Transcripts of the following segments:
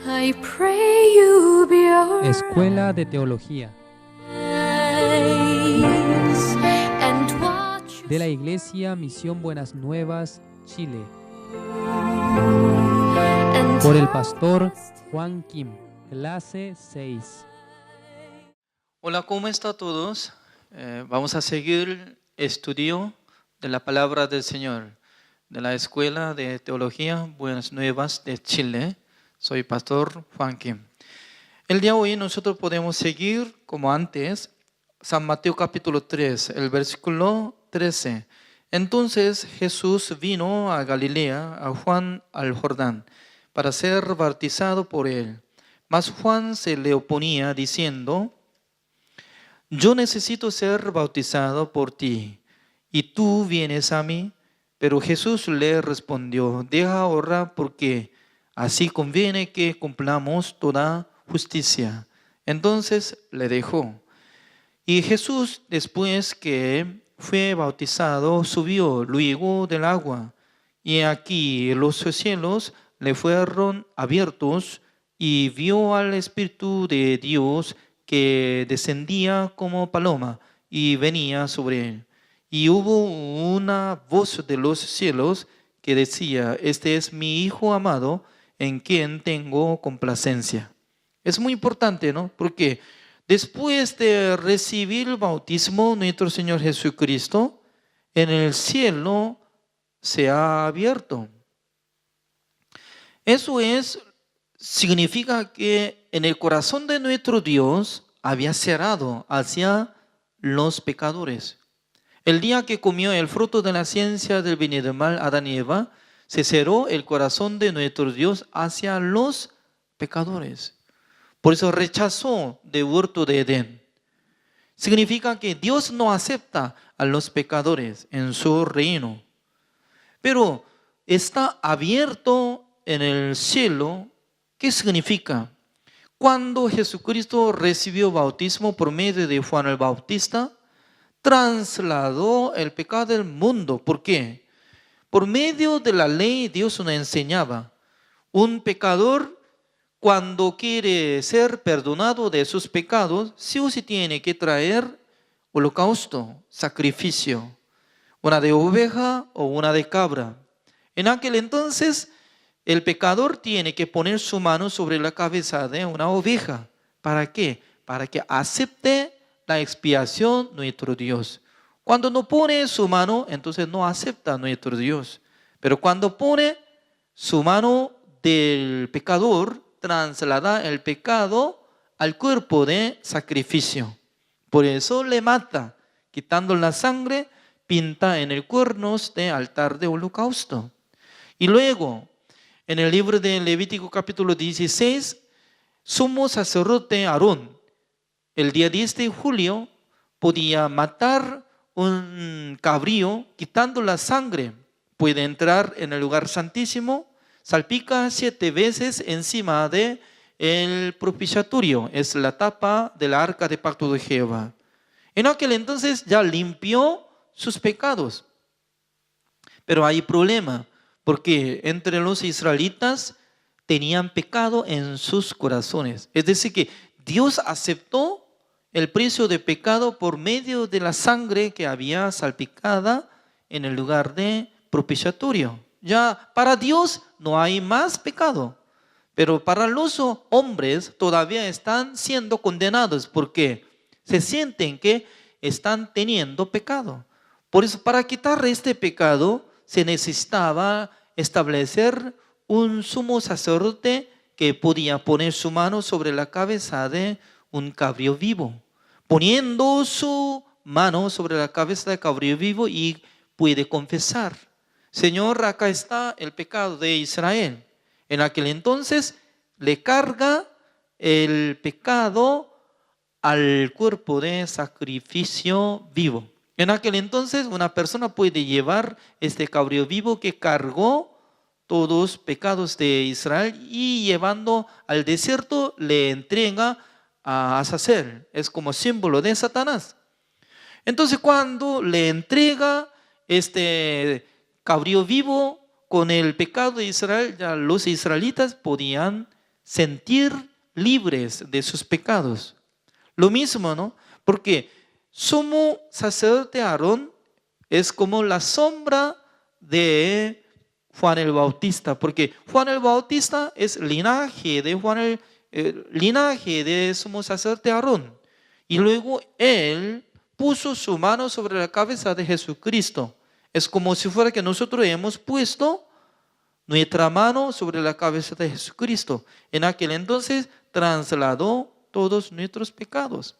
I pray you be our Escuela de Teología eyes and watch de la Iglesia Misión Buenas Nuevas, Chile, and por el pastor Juan Kim, clase 6. Hola, ¿cómo están todos? Vamos a seguir estudio de la palabra del Señor de la Escuela de Teología Buenas Nuevas de Chile. Soy pastor Juan Kim. El día de hoy nosotros podemos seguir como antes San Mateo capítulo 3, el versículo 13. Entonces Jesús vino a Galilea, a Juan al Jordán, para ser bautizado por él. Mas Juan se le oponía diciendo: yo necesito ser bautizado por ti, y tú vienes a mí. Pero Jesús le respondió: deja ahora, porque así conviene que cumplamos toda justicia. Entonces le dejó. Y Jesús, después que fue bautizado, subió luego del agua. Y aquí los cielos le fueron abiertos, y vio al Espíritu de Dios que descendía como paloma y venía sobre él. Y hubo una voz de los cielos que decía: este es mi Hijo amado, en quien tengo complacencia. Es muy importante, ¿no? Porque después de recibir el bautismo, nuestro Señor Jesucristo, en el cielo se ha abierto. Eso significa que en el corazón de nuestro Dios había cerrado hacia los pecadores. El día que comió el fruto de la ciencia del bien y del mal, Adán y Eva, se cerró el corazón de nuestro Dios hacia los pecadores. Por eso rechazó del huerto de Edén. Significa que Dios no acepta a los pecadores en su reino. Pero está abierto en el cielo. ¿Qué significa? Cuando Jesucristo recibió bautismo por medio de Juan el Bautista, trasladó el pecado del mundo. ¿Por qué? Por medio de la ley Dios nos enseñaba: un pecador, cuando quiere ser perdonado de sus pecados, sí o sí tiene que traer holocausto, sacrificio, una de oveja o una de cabra. En aquel entonces, el pecador tiene que poner su mano sobre la cabeza de una oveja. ¿Para qué? Para que acepte la expiación nuestro Dios. Cuando no pone su mano, entonces no acepta nuestro Dios. Pero cuando pone su mano del pecador, traslada el pecado al cuerpo de sacrificio. Por eso le mata, quitando la sangre, pinta en el cuernos de altar de holocausto. Y luego, en el libro de Levítico capítulo 16, sumo sacerdote Aarón, el día 10 de julio, podía matar un cabrío quitando la sangre. Puede entrar en el lugar santísimo, salpica 7 veces encima de el propiciatorio. Es la tapa del arca de pacto de Jehová. En aquel entonces ya limpió sus pecados. Pero hay problema, porque entre los israelitas tenían pecado en sus corazones. Es decir, que Dios aceptó el precio de pecado por medio de la sangre que había salpicada en el lugar de propiciatorio. Ya para Dios no hay más pecado, pero para los hombres todavía están siendo condenados porque se sienten que están teniendo pecado. Por eso, para quitar este pecado, se necesitaba establecer un sumo sacerdote que podía poner su mano sobre la cabeza de un cabrío vivo. Poniendo su mano sobre la cabeza del cabrío vivo, y puede confesar: Señor, acá está el pecado de Israel. En aquel entonces le carga el pecado al cuerpo de sacrificio vivo. En aquel entonces una persona puede llevar este cabrío vivo que cargó todos los pecados de Israel, y llevando al desierto le entrega a Azazel. Es como símbolo de Satanás. Entonces, cuando le entrega este cabrío vivo con el pecado de Israel, ya los israelitas podían sentir libres de sus pecados. Lo mismo, ¿no? Porque sumo sacerdote Aarón es como la sombra de Juan el Bautista, porque Juan el Bautista es linaje de linaje de sumo sacerdote Aarón. Y luego él puso su mano sobre la cabeza de Jesucristo. Es como si fuera que nosotros hemos puesto nuestra mano sobre la cabeza de Jesucristo. En aquel entonces trasladó todos nuestros pecados.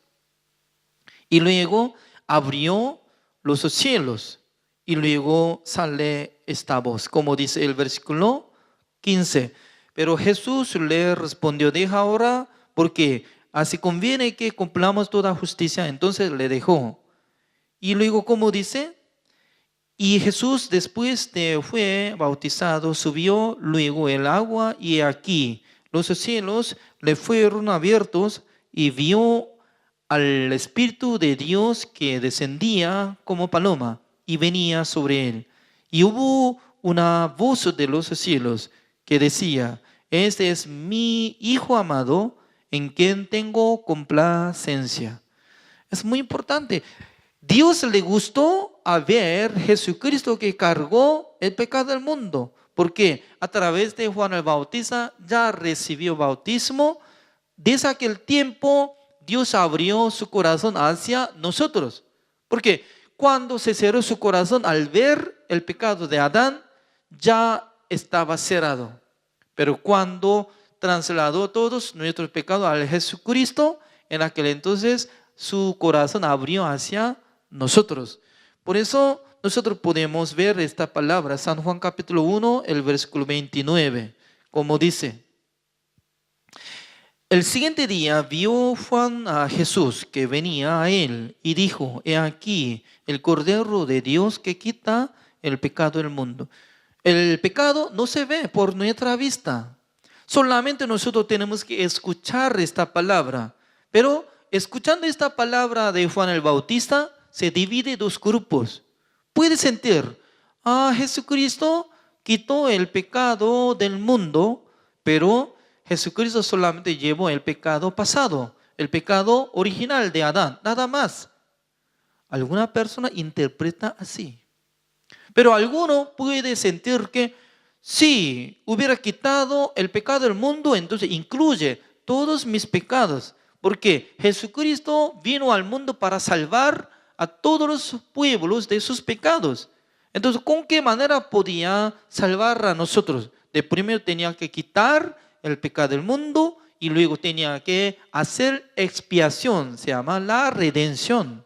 Y luego abrió los cielos. Y luego sale esta voz, como dice el versículo 15. Pero Jesús le respondió: deja ahora, porque así conviene que cumplamos toda justicia. Entonces le dejó. Y luego, como dice, y Jesús, después de fue bautizado, subió luego el agua, y aquí los cielos le fueron abiertos, y vio al Espíritu de Dios que descendía como paloma y venía sobre él. Y hubo una voz de los cielos que decía: este es mi Hijo amado, en quien tengo complacencia. Es muy importante. Dios le gustó a ver Jesucristo que cargó el pecado del mundo, porque a través de Juan el Bautista ya recibió bautismo. Desde aquel tiempo Dios abrió su corazón hacia nosotros, porque cuando se cerró su corazón al ver el pecado de Adán, ya estaba cerrado. Pero cuando trasladó todos nuestros pecados al Jesucristo, en aquel entonces su corazón abrió hacia nosotros. Por eso nosotros podemos ver esta palabra, San Juan capítulo 1, el versículo 29, como dice: el siguiente día vio Juan a Jesús que venía a él y dijo: he aquí el Cordero de Dios que quita el pecado del mundo. El pecado no se ve por nuestra vista. Solamente nosotros tenemos que escuchar esta palabra. Pero escuchando esta palabra de Juan el Bautista, se divide en dos grupos. Puede sentir: Jesucristo quitó el pecado del mundo, pero Jesucristo solamente llevó el pecado pasado, el pecado original de Adán, nada más. Alguna persona interpreta así. Pero alguno puede sentir que si hubiera quitado el pecado del mundo, entonces incluye todos mis pecados, porque Jesucristo vino al mundo para salvar a todos los pueblos de sus pecados. Entonces, ¿con qué manera podía salvar a nosotros? De primero tenía que quitar el pecado del mundo y luego tenía que hacer expiación, se llama la redención.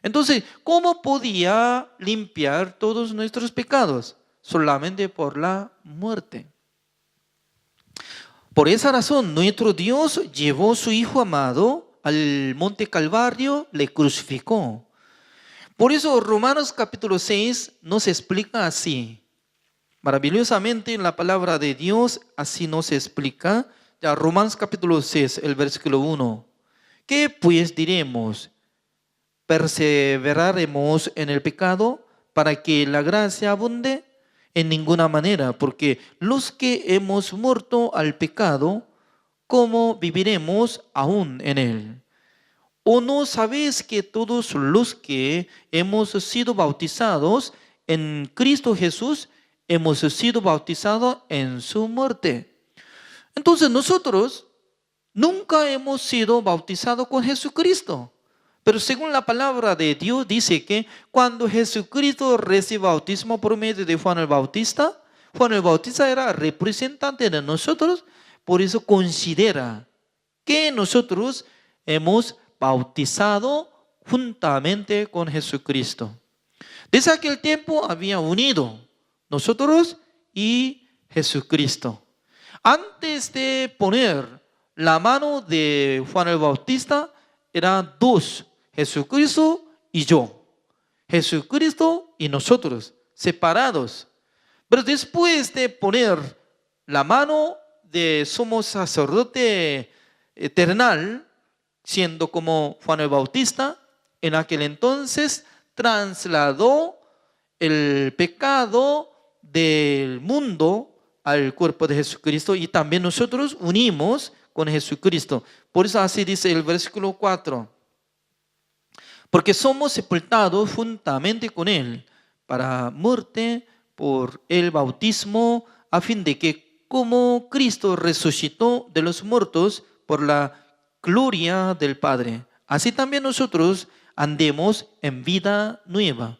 Entonces, ¿cómo podía limpiar todos nuestros pecados? Solamente por la muerte. Por esa razón, nuestro Dios llevó a su Hijo amado al monte Calvario, le crucificó. Por eso Romanos capítulo 6 nos explica así. Maravillosamente la palabra de Dios así nos explica. Ya, Romanos capítulo 6, el versículo 1. ¿Qué pues diremos? ¿Perseveraremos en el pecado para que la gracia abunde? En ninguna manera, porque los que hemos muerto al pecado, ¿cómo viviremos aún en él? ¿O no sabéis que todos los que hemos sido bautizados en Cristo Jesús, hemos sido bautizados en su muerte? Entonces nosotros nunca hemos sido bautizados con Jesucristo. Pero según la palabra de Dios dice que cuando Jesucristo recibe bautismo por medio de Juan el Bautista era representante de nosotros, por eso considera que nosotros hemos bautizado juntamente con Jesucristo. Desde aquel tiempo había unido nosotros y Jesucristo. Antes de poner la mano de Juan el Bautista, eran dos: Jesucristo y yo. Jesucristo y nosotros, separados. Pero después de poner la mano de sumo sacerdote eternal, siendo como Juan el Bautista, en aquel entonces trasladó el pecado del mundo al cuerpo de Jesucristo y también nosotros unimos con Jesucristo. Por eso así dice el versículo 4. Porque somos sepultados juntamente con Él para muerte por el bautismo, a fin de que como Cristo resucitó de los muertos por la gloria del Padre, así también nosotros andemos en vida nueva.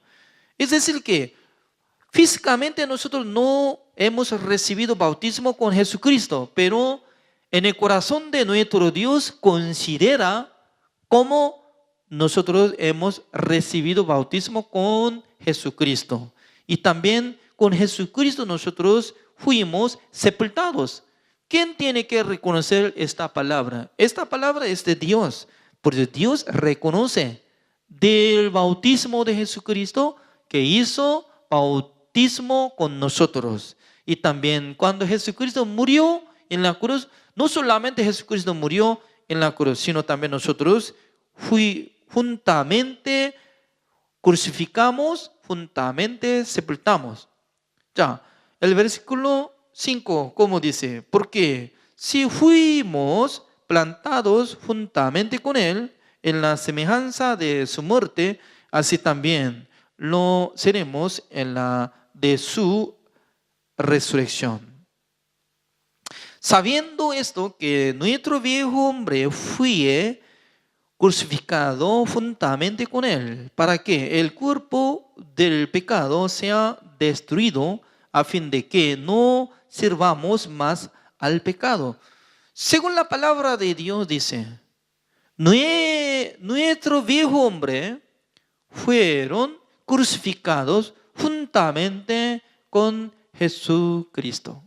Es decir que físicamente nosotros no hemos recibido bautismo con Jesucristo, pero en el corazón de nuestro Dios considera como nosotros hemos recibido bautismo con Jesucristo. Y también con Jesucristo nosotros fuimos sepultados. ¿Quién tiene que reconocer esta palabra? Esta palabra es de Dios, porque Dios reconoce del bautismo de Jesucristo que hizo bautismo con nosotros. Y también cuando Jesucristo murió en la cruz, no solamente Jesucristo murió en la cruz, sino también nosotros juntamente crucificamos, juntamente sepultamos. Ya, el versículo 5, ¿cómo dice? Porque si fuimos plantados juntamente con Él en la semejanza de su muerte, así también lo seremos en la de su resurrección. Sabiendo esto, que nuestro viejo hombre fue crucificado juntamente con Él, para que el cuerpo del pecado sea destruido, a fin de que no sirvamos más al pecado. Según la palabra de Dios dice, nuestro viejo hombre fueron crucificados juntamente con Jesucristo.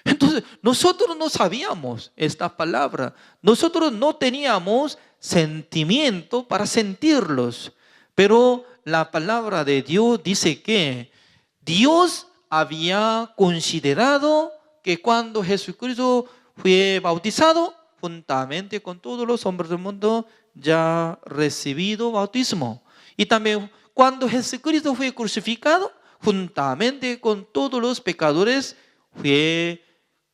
Entonces, nosotros no sabíamos esta palabra. Nosotros no teníamos sentimiento para sentirlos. Pero la palabra de Dios dice que Dios había considerado que cuando Jesucristo fue bautizado, juntamente con todos los hombres del mundo, ya recibido bautismo. Y también cuando Jesucristo fue crucificado, juntamente con todos los pecadores, fue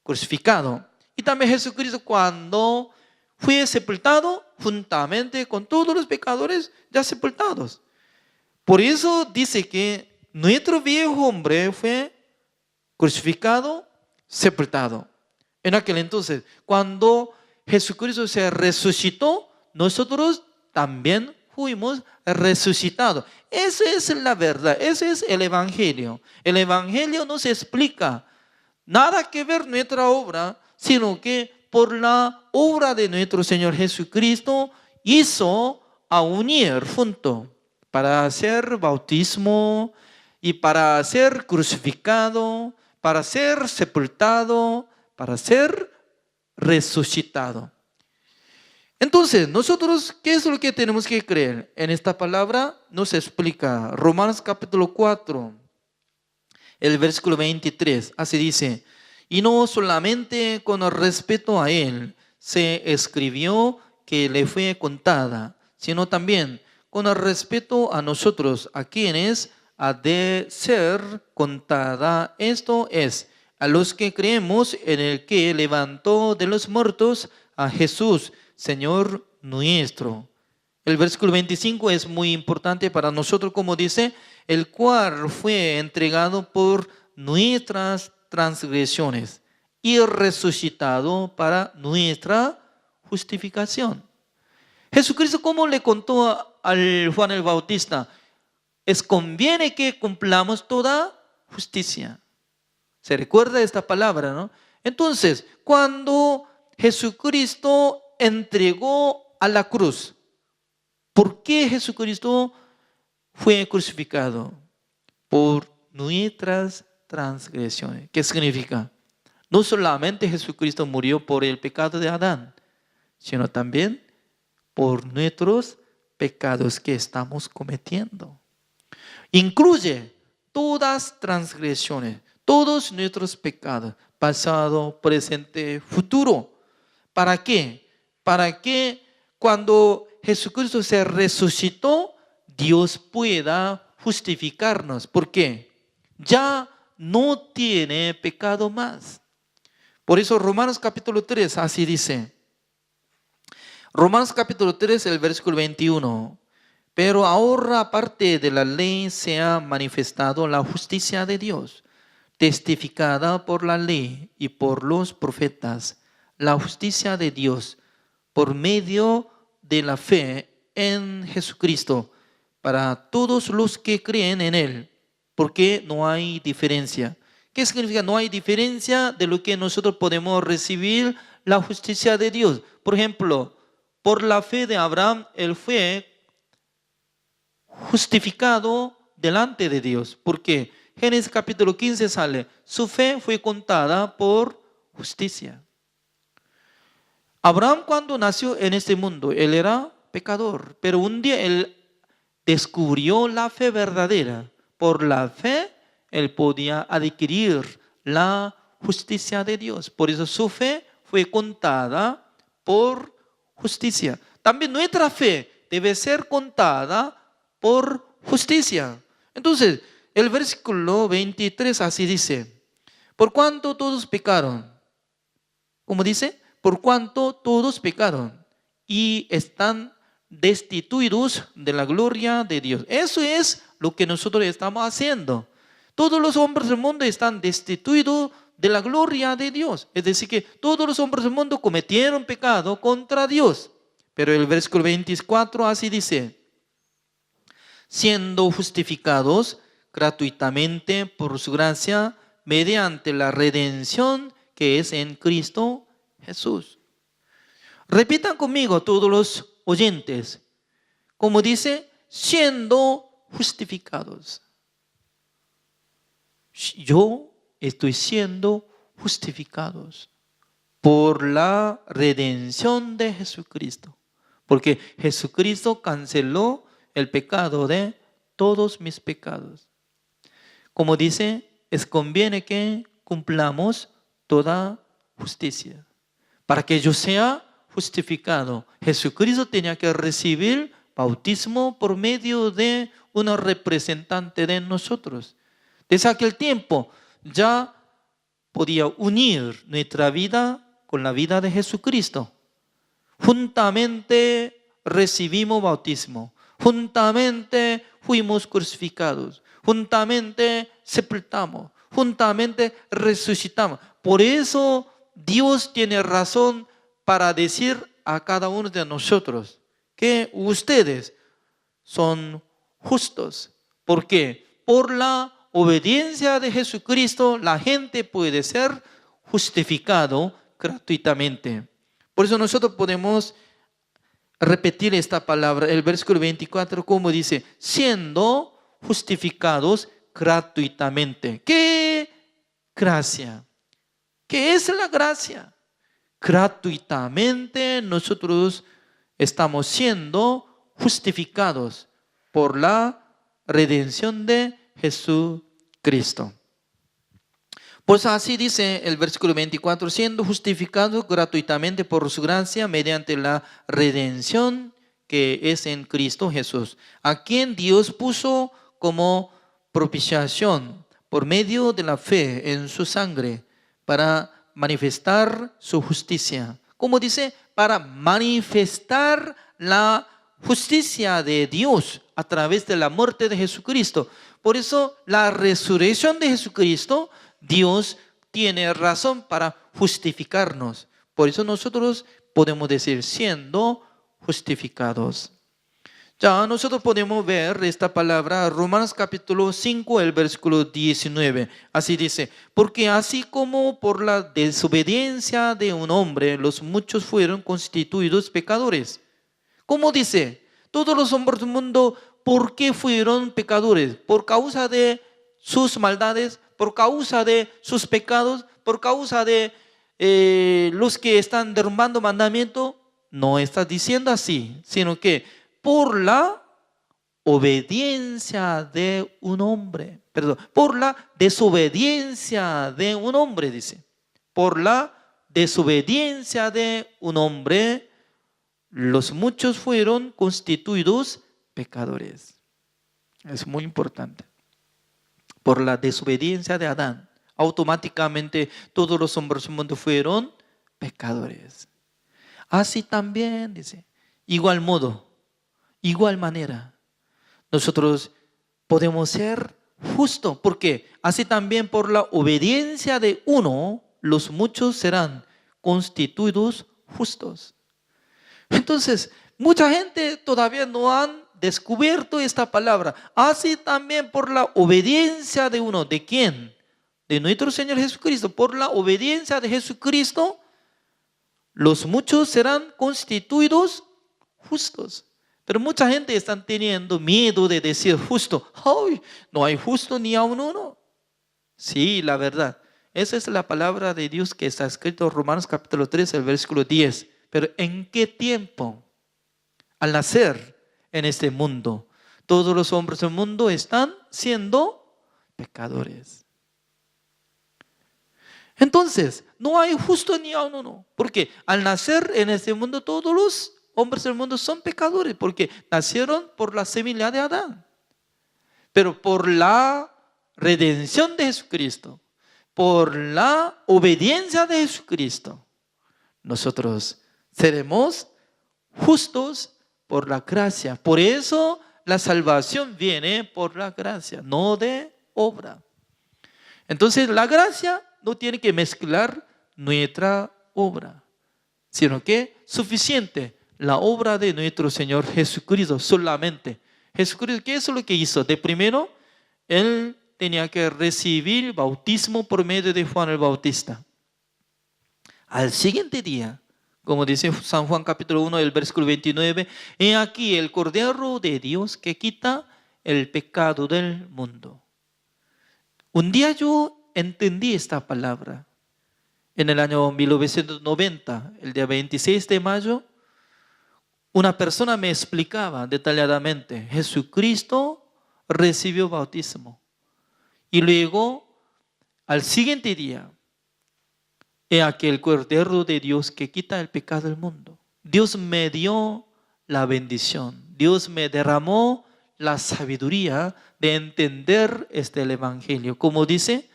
crucificado. Y también Jesucristo cuando fue sepultado, juntamente con todos los pecadores ya sepultados. Por eso dice que nuestro viejo hombre fue crucificado, sepultado. En aquel entonces, cuando Jesucristo se resucitó, nosotros también fuimos resucitados. Esa es la verdad, ese es el Evangelio. El Evangelio nos explica nada que ver nuestra obra, sino que por la obra de nuestro Señor Jesucristo hizo a unir junto para hacer bautismo y para ser crucificado, para ser sepultado, para ser resucitado. Entonces, nosotros, ¿qué es lo que tenemos que creer? En esta palabra nos explica Romanos capítulo 4, el versículo 23. Así dice, y no solamente con respeto a Él se escribió que le fue contada, sino también con respeto a nosotros, a quienes ha de ser contada. Esto es, a los que creemos en el que levantó de los muertos a Jesús, Señor nuestro. El versículo 25 es muy importante para nosotros, como dice, el cual fue entregado por nuestras transgresiones y resucitado para nuestra justificación. Jesucristo, ¿cómo le contó al Juan el Bautista? Es conviene que cumplamos toda justicia. ¿Se recuerda esta palabra, no? Entonces, cuando Jesucristo entregó a la cruz, ¿por qué Jesucristo fue crucificado? Por nuestras transgresiones. ¿Qué significa? No solamente Jesucristo murió por el pecado de Adán, sino también por nuestros pecados que estamos cometiendo. Incluye todas transgresiones, todos nuestros pecados, pasado, presente, futuro. ¿Para qué? Para que cuando Jesucristo se resucitó, Dios pueda justificarnos. ¿Por qué? Ya no tiene pecado más. Por eso Romanos capítulo 3 así dice. Romanos capítulo 3, el versículo 21. Pero ahora, aparte de la ley, se ha manifestado la justicia de Dios, testificada por la ley y por los profetas, la justicia de Dios por medio de la fe en Jesucristo, para todos los que creen en Él, porque no hay diferencia. ¿Qué significa? No hay diferencia de lo que nosotros podemos recibir la justicia de Dios. Por ejemplo, por la fe de Abraham, él fue justificado delante de Dios. ¿Por qué? Génesis capítulo 15 sale, su fe fue contada por justicia. Abraham, cuando nació en este mundo, él era pecador, pero un día él descubrió la fe verdadera. Por la fe, él podía adquirir la justicia de Dios. Por eso su fe fue contada por justicia. También nuestra fe debe ser contada por justicia. Entonces, el versículo 23 así dice, por cuanto todos pecaron, ¿cómo dice? Por cuanto todos pecaron y están destituidos de la gloria de Dios. Eso es lo que nosotros estamos haciendo. Todos los hombres del mundo están destituidos de la gloria de Dios. Es decir, que todos los hombres del mundo cometieron pecado contra Dios. Pero el versículo 24 así dice, siendo justificados gratuitamente por su gracia mediante la redención que es en Cristo Jesús. Repitan conmigo todos los oyentes, como dice, siendo justificados. Yo estoy siendo justificados por la redención de Jesucristo, porque Jesucristo canceló el pecado de todos mis pecados. Como dice, es conviene que cumplamos toda justicia. Para que yo sea justificado, Jesucristo tenía que recibir bautismo por medio de una representante de nosotros. Desde aquel tiempo ya podía unir nuestra vida con la vida de Jesucristo. Juntamente recibimos bautismo, juntamente fuimos crucificados, juntamente sepultamos, juntamente resucitamos. Por eso Dios tiene razón para decir a cada uno de nosotros que ustedes son justos. ¿Por qué? Por la obediencia de Jesucristo, la gente puede ser justificado gratuitamente. Por eso nosotros podemos repetir esta palabra, el versículo 24, como dice, siendo justificados gratuitamente. ¿Qué gracia? ¿Qué es la gracia? Gratuitamente nosotros estamos siendo justificados por la redención de Jesucristo. Pues así dice el versículo 24, siendo justificados gratuitamente por su gracia mediante la redención que es en Cristo Jesús, a quien Dios puso como propiciación por medio de la fe en su sangre para manifestar su justicia. ¿Cómo dice? Para manifestar la justicia de Dios a través de la muerte de Jesucristo. Por eso la resurrección de Jesucristo, Dios tiene razón para justificarnos. Por eso nosotros podemos decir siendo justificados. Ya nosotros podemos ver esta palabra, Romanos capítulo 5, el versículo 19. Así dice, porque así como por la desobediencia de un hombre, los muchos fueron constituidos pecadores. ¿Cómo dice? Todos los hombres del mundo, ¿por qué fueron pecadores? Por causa de sus maldades, por causa de sus pecados, por causa de los que están derrumbando mandamiento. No está diciendo así, sino que por la obediencia de un hombre, por la desobediencia de un hombre, dice. Por la desobediencia de un hombre, los muchos fueron constituidos pecadores. Es muy importante. por la desobediencia de Adán, automáticamente todos los hombres del mundo fueron pecadores. Así también, dice, igual modo, igual manera, nosotros podemos ser justos, porque así también por la obediencia de uno, los muchos serán constituidos justos. Entonces, mucha gente todavía no han descubierto esta palabra. Así también por la obediencia de uno. ¿De quién? De nuestro Señor Jesucristo. Por la obediencia de Jesucristo, los muchos serán constituidos justos. Pero mucha gente está teniendo miedo de decir justo. ¡Ay! No hay justo ni aun uno. Sí, la verdad. Esa es la palabra de Dios que está escrito en Romanos capítulo 3, el versículo 10. Pero ¿en qué tiempo? Al nacer en este mundo, todos los hombres del mundo están siendo pecadores. Entonces, no hay justo ni aun uno. Porque al nacer en este mundo, todos los hombres del mundo son pecadores. Porque nacieron por la semilla de Adán. Pero por la redención de Jesucristo, por la obediencia de Jesucristo, nosotros seremos justos por la gracia. Por eso la salvación viene por la gracia, no de obra. Entonces la gracia no tiene que mezclar nuestra obra, sino que suficiente la obra de nuestro Señor Jesucristo solamente. Jesucristo, ¿qué es lo que hizo? De primero, Él tenía que recibir bautismo por medio de Juan el Bautista. Al siguiente día, como dice San Juan capítulo 1, el versículo 29, he aquí el Cordero de Dios que quita el pecado del mundo. Un día yo entendí esta palabra. En el año 1990, el día 26 de mayo, una persona me explicaba detalladamente, Jesucristo recibió bautismo. Y luego, al siguiente día, he aquí el Cordero de Dios que quita el pecado del mundo. Dios me dio la bendición. Dios me derramó la sabiduría de entender este evangelio. Como dice,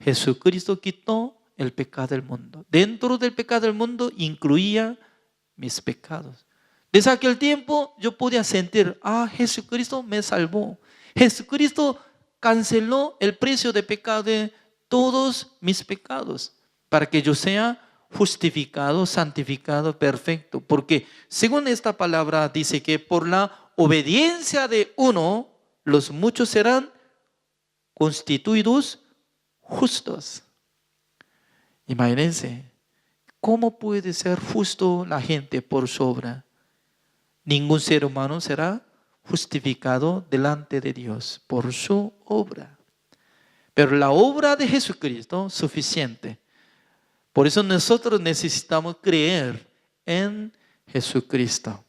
Jesucristo quitó el pecado del mundo. Dentro del pecado del mundo incluía mis pecados. Desde aquel tiempo yo podía sentir, Jesucristo me salvó. Jesucristo canceló el precio de pecado de todos mis pecados, para que yo sea justificado, santificado, perfecto. Porque según esta palabra dice que por la obediencia de uno, los muchos serán constituidos justos. Imagínense, ¿cómo puede ser justo la gente por su obra? Ningún ser humano será justificado delante de Dios por su obra. Pero la obra de Jesucristo es suficiente. Por eso nosotros necesitamos creer en Jesucristo.